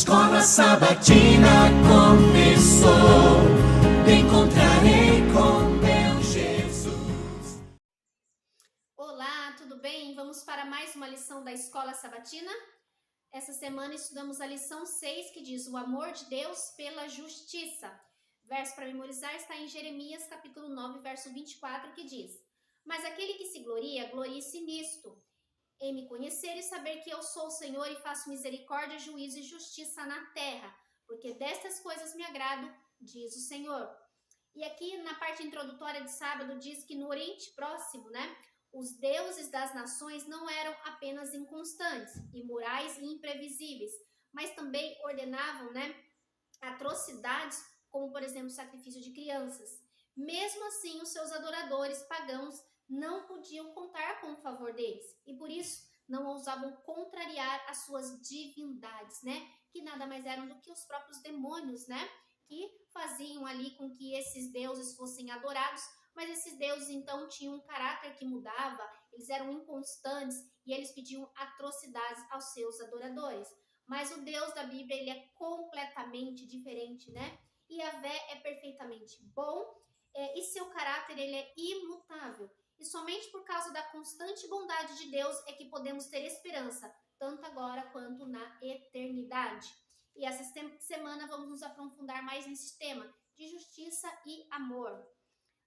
Escola Sabatina começou, me encontrarei com meu Jesus. Olá, tudo bem? Vamos para mais uma lição da Escola Sabatina. Essa semana estudamos a lição 6, que diz o amor de Deus pela justiça. Verso para memorizar está em Jeremias, capítulo 9, verso 24, que diz: Mas aquele que se gloria, glorie-se nisto, em me conhecer e saber que eu sou o Senhor e faço misericórdia, juízo e justiça na terra, porque destas coisas me agrado, diz o Senhor. E aqui na parte introdutória de sábado diz que no Oriente Próximo, os deuses das nações não eram apenas inconstantes, imorais e imprevisíveis, mas também ordenavam, atrocidades, como por exemplo o sacrifício de crianças. Mesmo assim, os seus adoradores pagãos não podiam contar com o favor deles e por isso não ousavam contrariar as suas divindades, que nada mais eram do que os próprios demônios, que faziam ali com que esses deuses fossem adorados, mas esses deuses então tinham um caráter que mudava, eles eram inconstantes e eles pediam atrocidades aos seus adoradores. Mas o Deus da Bíblia, ele é completamente diferente, Yahvé é perfeitamente bom e seu caráter ele é imutável. E somente por causa da constante bondade de Deus é que podemos ter esperança, tanto agora quanto na eternidade. E essa semana vamos nos aprofundar mais nesse tema de justiça e amor.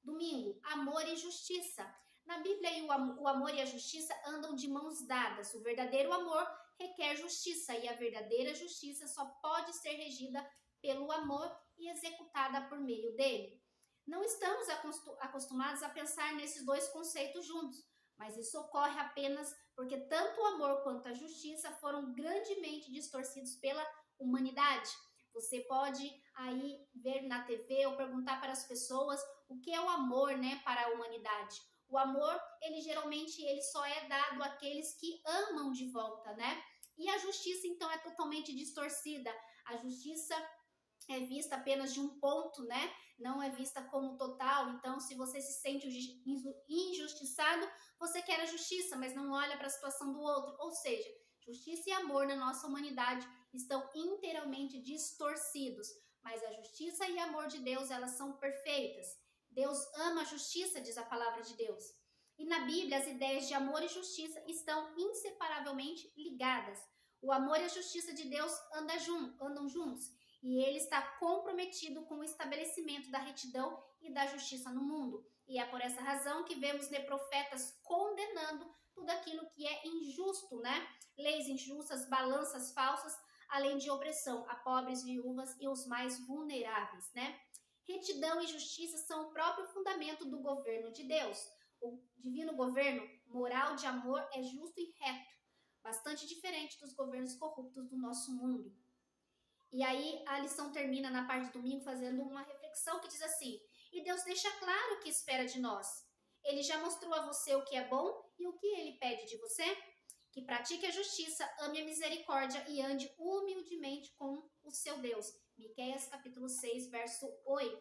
Domingo, amor e justiça. Na Bíblia, o amor e a justiça andam de mãos dadas. O verdadeiro amor requer justiça e a verdadeira justiça só pode ser regida pelo amor e executada por meio dele. Não estamos acostumados a pensar nesses dois conceitos juntos, mas isso ocorre apenas porque tanto o amor quanto a justiça foram grandemente distorcidos pela humanidade. Você pode aí ver na TV ou perguntar para as pessoas o que é o amor, para a humanidade. O amor, ele geralmente só é dado àqueles que amam de volta, E a justiça, então, é totalmente distorcida. A justiça é vista apenas de um ponto, Não é vista como total. Então, se você se sente injustiçado, você quer a justiça, mas não olha para a situação do outro. Ou seja, justiça e amor na nossa humanidade estão inteiramente distorcidos. Mas a justiça e amor de Deus, elas são perfeitas. Deus ama a justiça, diz a palavra de Deus. E na Bíblia, as ideias de amor e justiça estão inseparavelmente ligadas. O amor e a justiça de Deus andam juntos. E ele está comprometido com o estabelecimento da retidão e da justiça no mundo. E é por essa razão que vemos profetas condenando tudo aquilo que é injusto, Leis injustas, balanças falsas, além de opressão a pobres, viúvas e os mais vulneráveis, Retidão e justiça são o próprio fundamento do governo de Deus. O divino governo moral de amor é justo e reto, bastante diferente dos governos corruptos do nosso mundo. E aí a lição termina na parte de domingo fazendo uma reflexão que diz assim: e Deus deixa claro o que espera de nós. Ele já mostrou a você o que é bom e o que ele pede de você? Que pratique a justiça, ame a misericórdia e ande humildemente com o seu Deus. Miqueias capítulo 6, verso 8.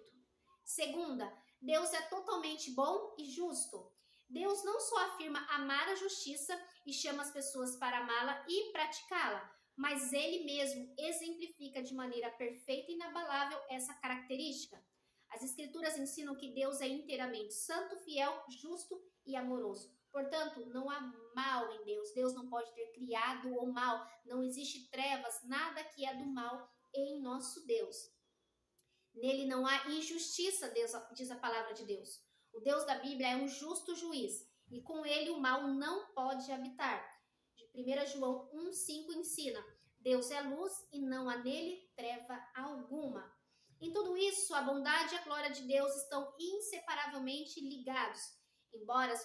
Segunda, Deus é totalmente bom e justo. Deus não só afirma amar a justiça e chama as pessoas para amá-la e praticá-la, mas ele mesmo exemplifica de maneira perfeita e inabalável essa característica. As escrituras ensinam que Deus é inteiramente santo, fiel, justo e amoroso. Portanto, não há mal em Deus. Deus não pode ter criado o mal. Não existe trevas, nada que é do mal em nosso Deus. Nele não há injustiça, diz a palavra de Deus. O Deus da Bíblia é um justo juiz e com ele o mal não pode habitar. 1 João 1,5 ensina: Deus é luz e não há nele treva alguma. Em tudo isso, a bondade e a glória de Deus estão inseparavelmente ligados. Embora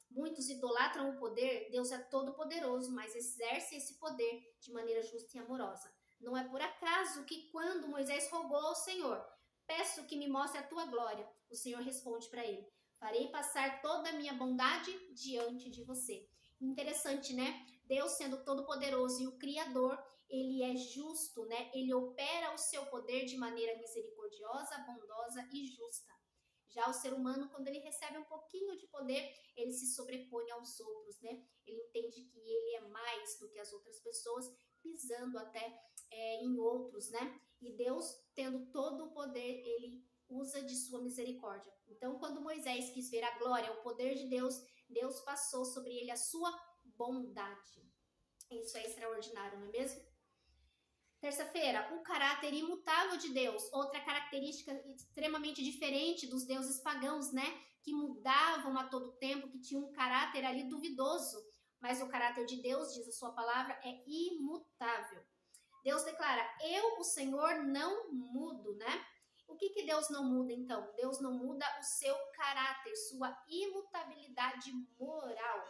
muitos idolatram o poder, Deus é todo-poderoso, mas exerce esse poder de maneira justa e amorosa. Não é por acaso que quando Moisés rogou ao Senhor: peço que me mostre a tua glória, o Senhor responde para ele: farei passar toda a minha bondade diante de você. Interessante, Deus sendo todo-poderoso e o Criador, ele é justo, Ele opera o seu poder de maneira misericordiosa, bondosa e justa. Já o ser humano, quando ele recebe um pouquinho de poder, ele se sobrepõe aos outros, né? Ele entende que ele é mais do que as outras pessoas, pisando até em outros, né? E Deus, tendo todo o poder, ele usa de sua misericórdia. Então, quando Moisés quis ver a glória, o poder de Deus, Deus passou sobre ele a sua bondade. Isso é extraordinário, não é mesmo? Terça-feira, o caráter imutável de Deus. Outra característica extremamente diferente dos deuses pagãos, né? Que mudavam a todo tempo, que tinham um caráter ali duvidoso. Mas o caráter de Deus, diz a sua palavra, é imutável. Deus declara, eu, o Senhor, não mudo, né? O que Deus não muda, então? Deus não muda o seu caráter, sua imutabilidade moral.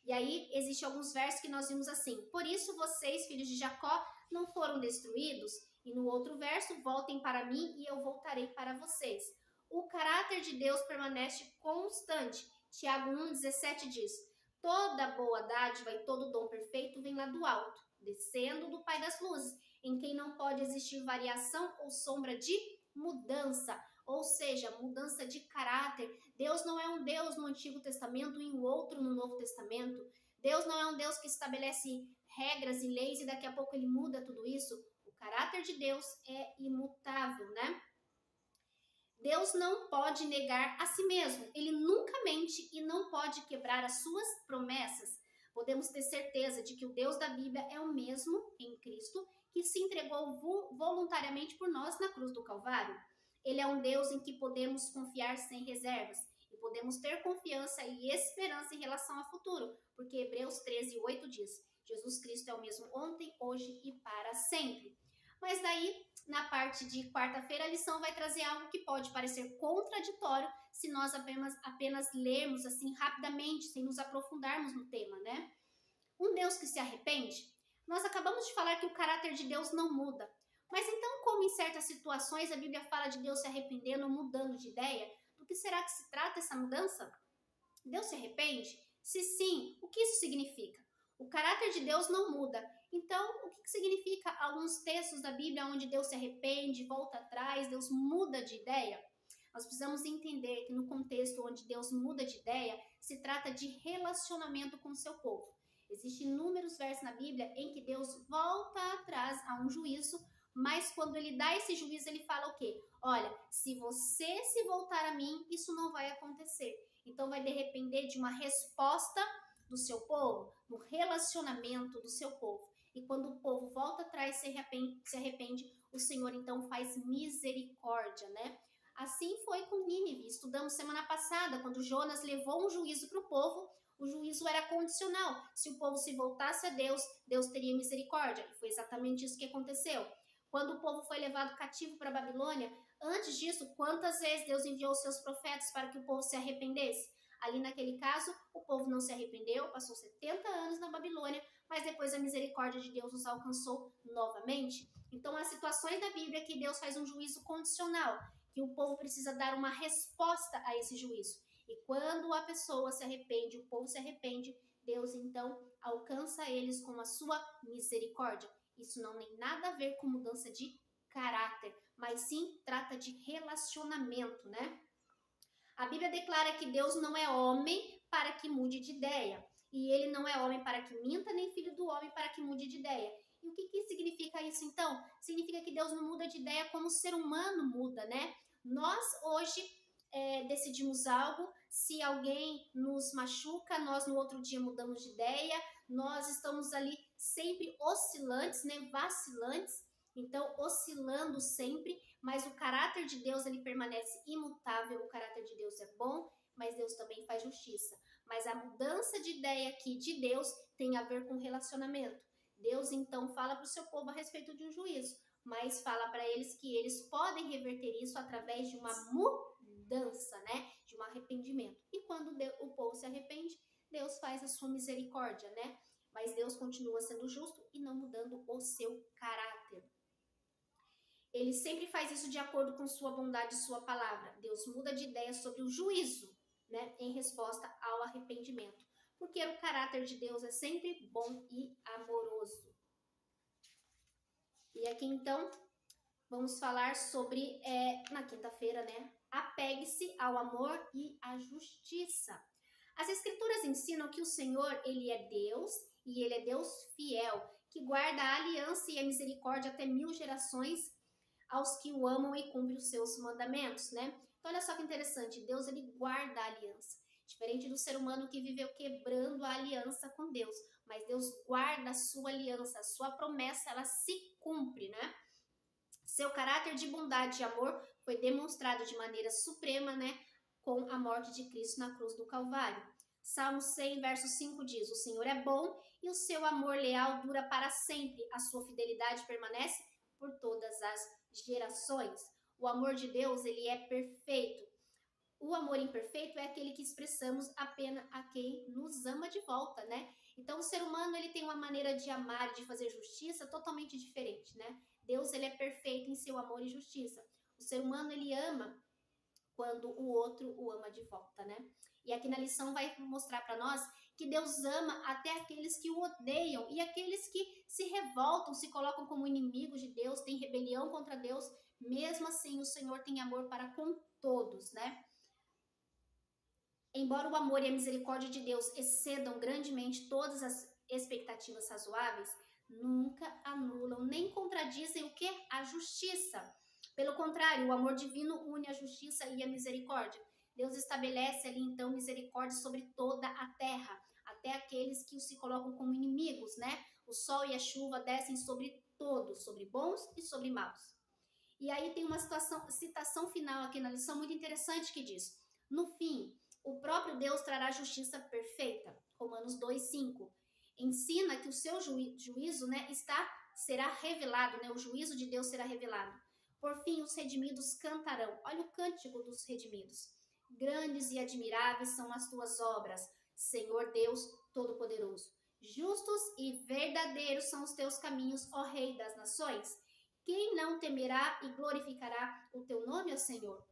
E aí, existem alguns versos que nós vimos assim, por isso vocês, filhos de Jacó, não foram destruídos? E no outro verso, voltem para mim e eu voltarei para vocês. O caráter de Deus permanece constante. Tiago 1,17 diz, toda boa dádiva e todo dom perfeito vem lá do alto, descendo do Pai das luzes, em quem não pode existir variação ou sombra de mudança, ou seja, mudança de caráter. Deus não é um Deus no Antigo Testamento e um outro no Novo Testamento. Deus não é um Deus que estabelece regras e leis e daqui a pouco ele muda tudo isso. O caráter de Deus é imutável, né? Deus não pode negar a si mesmo. Ele nunca mente e não pode quebrar as suas promessas. Podemos ter certeza de que o Deus da Bíblia é o mesmo em Cristo que se entregou voluntariamente por nós na cruz do Calvário. Ele é um Deus em que podemos confiar sem reservas e podemos ter confiança e esperança em relação ao futuro, porque Hebreus 13:8 diz, Jesus Cristo é o mesmo ontem, hoje e para sempre. Mas daí, na parte de quarta-feira, a lição vai trazer algo que pode parecer contraditório se nós apenas lermos assim rapidamente, sem nos aprofundarmos no tema, né? Um Deus que se arrepende? Nós acabamos de falar que o caráter de Deus não muda. Mas então, como em certas situações a Bíblia fala de Deus se arrependendo ou mudando de ideia, do que será que se trata essa mudança? Deus se arrepende? Se sim, o que isso significa? O caráter de Deus não muda. Então, o que significa alguns textos da Bíblia onde Deus se arrepende, volta atrás, Deus muda de ideia? Nós precisamos entender que no contexto onde Deus muda de ideia, se trata de relacionamento com o seu povo. Existem inúmeros versos na Bíblia em que Deus volta atrás a um juízo, mas quando ele dá esse juízo, ele fala o quê? Olha, se você se voltar a mim, isso não vai acontecer. Então vai depender de uma resposta do seu povo, no relacionamento do seu povo. E quando o povo volta atrás e se arrepende, o Senhor então faz misericórdia, né? Assim foi com Nínive. Estudamos semana passada, quando Jonas levou um juízo para o povo, o juízo era condicional. Se o povo se voltasse a Deus, Deus teria misericórdia. E foi exatamente isso que aconteceu. Quando o povo foi levado cativo para a Babilônia, antes disso, quantas vezes Deus enviou os seus profetas para que o povo se arrependesse? Ali naquele caso, o povo não se arrependeu, passou 70 anos na Babilônia, mas depois a misericórdia de Deus os alcançou novamente. Então, há situações da Bíblia que Deus faz um juízo condicional, que o povo precisa dar uma resposta a esse juízo. E quando a pessoa se arrepende, o povo se arrepende, Deus então alcança eles com a sua misericórdia. Isso não tem nada a ver com mudança de caráter, mas sim trata de relacionamento, né? A Bíblia declara que Deus não é homem para que mude de ideia. E ele não é homem para que minta, nem filho do homem para que mude de ideia. E o que significa isso, então? Significa que Deus não muda de ideia como o ser humano muda, né? Nós, hoje, decidimos algo, se alguém nos machuca, nós no outro dia mudamos de ideia, nós estamos ali sempre oscilantes, né? Vacilantes, então oscilando sempre, mas o caráter de Deus ele permanece imutável, o caráter de Deus é bom, mas Deus também faz justiça. Mas a mudança de ideia aqui de Deus tem a ver com relacionamento. Deus então fala para o seu povo a respeito de um juízo, mas fala para eles que eles podem reverter isso através de uma mudança, né? De um arrependimento. E quando o povo se arrepende, Deus faz a sua misericórdia, né? Mas Deus continua sendo justo e não mudando o seu caráter. Ele sempre faz isso de acordo com sua bondade e sua palavra. Deus muda de ideia sobre o juízo, né? Em resposta ao arrependimento. Porque o caráter de Deus é sempre bom e amoroso. E aqui então, vamos falar sobre, na quinta-feira, né? apegue-se ao amor e à justiça. As Escrituras ensinam que o Senhor, Ele é Deus e Ele é Deus fiel, que guarda a aliança e a misericórdia até 1000 gerações aos que o amam e cumprem os seus mandamentos, né? Então, olha só que interessante, Deus, Ele guarda a aliança. Diferente do ser humano que viveu quebrando a aliança com Deus, mas Deus guarda a sua aliança, a sua promessa, ela se cumpre, né? Seu caráter de bondade e amor foi demonstrado de maneira suprema, né, com a morte de Cristo na cruz do Calvário. Salmo 100, verso 5 diz: o Senhor é bom e o seu amor leal dura para sempre, a sua fidelidade permanece por todas as gerações. O amor de Deus, ele é perfeito. O amor imperfeito é aquele que expressamos apenas a quem nos ama de volta, né? Então, o ser humano, ele tem uma maneira de amar, de fazer justiça totalmente diferente, né? Deus, ele é perfeito em seu amor e justiça. O ser humano, ele ama quando o outro o ama de volta, né? E aqui na lição vai mostrar para nós que Deus ama até aqueles que o odeiam e aqueles que se revoltam, se colocam como inimigos de Deus, têm rebelião contra Deus. Mesmo assim, o Senhor tem amor para com todos, né? Embora o amor e a misericórdia de Deus excedam grandemente todas as expectativas razoáveis, nunca anulam nem contradizem o que? A justiça. Pelo contrário, o amor divino une a justiça e a misericórdia. Deus estabelece ali então misericórdia sobre toda a terra, até aqueles que se colocam como inimigos, né? O sol e a chuva descem sobre todos, sobre bons e sobre maus. E aí tem uma citação final aqui na lição muito interessante que diz: no fim, o próprio Deus trará justiça perfeita. Romanos 2:5. Ensina que o seu juízo, né, será revelado, né? O juízo de Deus será revelado. Por fim, os redimidos cantarão. Olha o cântico dos redimidos. Grandes e admiráveis são as tuas obras, Senhor Deus Todo-Poderoso. Justos e verdadeiros são os teus caminhos, ó Rei das Nações. Quem não temerá e glorificará o teu nome, ó Senhor?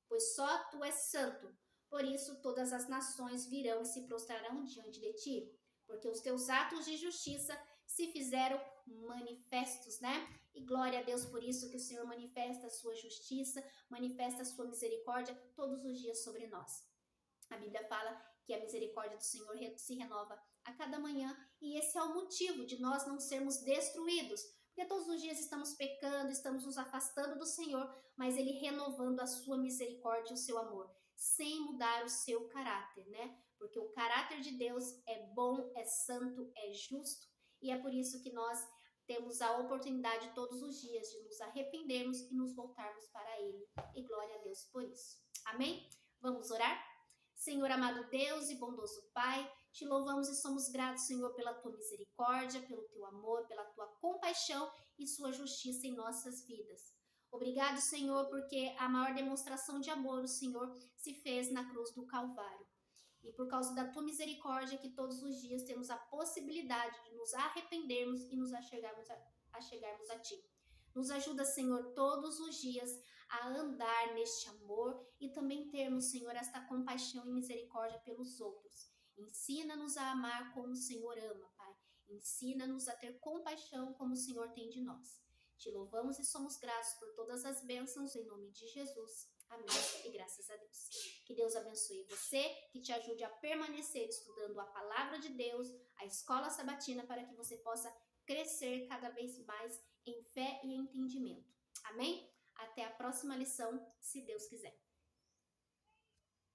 Pois só tu és santo. Por isso todas as nações virão e se prostrarão diante de ti, porque os teus atos de justiça se fizeram manifestos, né? E glória a Deus por isso que o Senhor manifesta a sua justiça, manifesta a sua misericórdia todos os dias sobre nós. A Bíblia fala que a misericórdia do Senhor se renova a cada manhã e esse é o motivo de nós não sermos destruídos, porque todos os dias estamos pecando, estamos nos afastando do Senhor, mas Ele renovando a sua misericórdia e o seu amor, sem mudar o seu caráter, né? Porque o caráter de Deus é bom, é santo, é justo, e é por isso que nós temos a oportunidade todos os dias de nos arrependermos e nos voltarmos para Ele. E glória a Deus por isso. Amém? Vamos orar? Senhor amado Deus e bondoso Pai, te louvamos e somos gratos, Senhor, pela tua misericórdia, pelo teu amor, pela tua compaixão e sua justiça em nossas vidas. Obrigado, Senhor, porque a maior demonstração de amor o Senhor se fez na cruz do Calvário. E por causa da tua misericórdia que todos os dias temos a possibilidade de nos arrependermos e nos achegarmos a ti. Nos ajuda, Senhor, todos os dias a andar neste amor e também termos, Senhor, esta compaixão e misericórdia pelos outros. Ensina-nos a amar como o Senhor ama, Pai. Ensina-nos a ter compaixão como o Senhor tem de nós. Te louvamos e somos gratos por todas as bênçãos em nome de Jesus. Amém. E graças a Deus. Que Deus abençoe você, que te ajude a permanecer estudando a palavra de Deus, a escola sabatina, para que você possa crescer cada vez mais em fé e entendimento. Amém? Até a próxima lição, se Deus quiser.